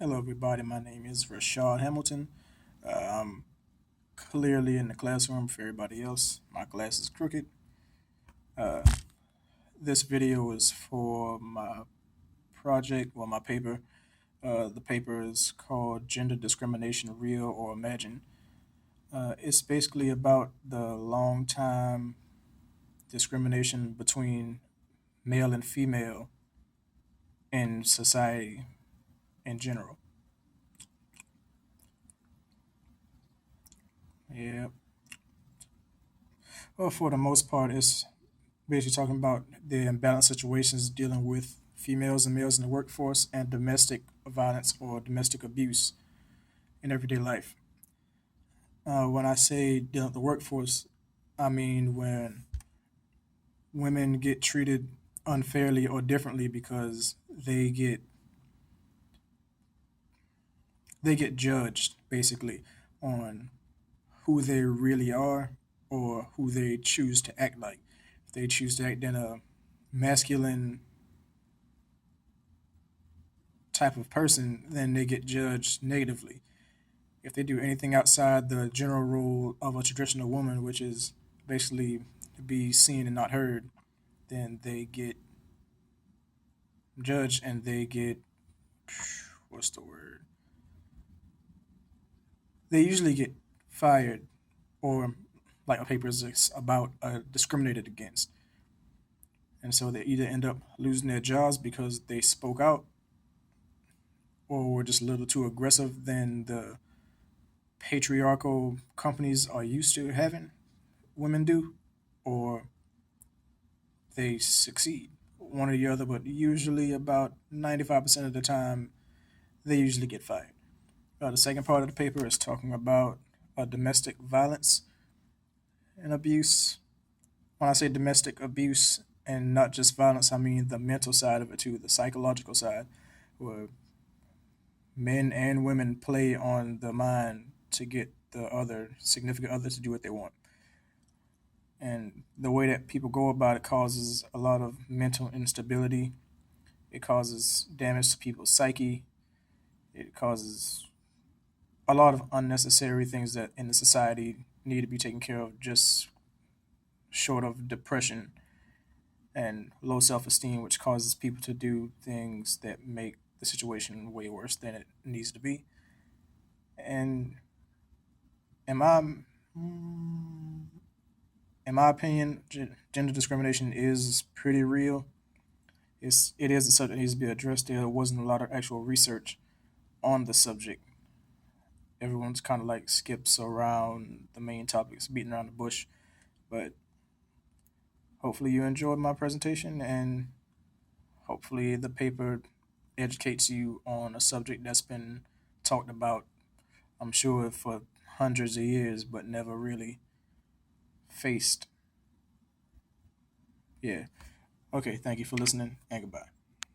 Hello, everybody. My name is Rashad Hamilton. I'm clearly in the classroom for everybody else. My glass is crooked. Uh, this video is for my project, well, my paper. The paper is called Gender Discrimination Real or Imagine. It's basically about the long time discrimination between male and female in society in general. Yeah. Well, for the most part, it's basically talking about the imbalanced situations dealing with females and males in the workforce and domestic violence or domestic abuse in everyday life. When I say dealing with the workforce, I mean when women get treated unfairly or differently because they get judged basically on who they really are or who they choose to act like. If they choose to act in a masculine type of person, then they get judged negatively. If they do anything outside the general rule of a traditional woman, which is basically to be seen and not heard, then they get judged and they get what's the word? They usually get fired or like a paper is about discriminated against. And so they either end up losing their jobs because they spoke out or were just a little too aggressive than the patriarchal companies are used to having women do, or they succeed. One or the other, but usually about 95% of the time, they usually get fired. The second part of the paper is talking about domestic violence and abuse. When I say domestic abuse and not just violence, I mean the mental side of it too, the psychological side, where men and women play on the mind to get the other significant other to do what they want. And the way that people go about it causes a lot of mental instability. It causes damage to people's psyche. It causes a lot of unnecessary things that in the society need to be taken care of, just short of depression and low self esteem, which causes people to do things that make the situation way worse than it needs to be. And in my mm, in my opinion, gender discrimination is pretty real. It is a subject that needs to be addressed. There wasn't a lot of actual research on the subject. Everyone's kind of like skips around the main topics, beating around the bush. But hopefully you enjoyed my presentation, and hopefully the paper educates you on a subject that's been talked about, I'm sure, for hundreds of years, but never really faced. Yeah. Okay. Thank you for listening, and goodbye.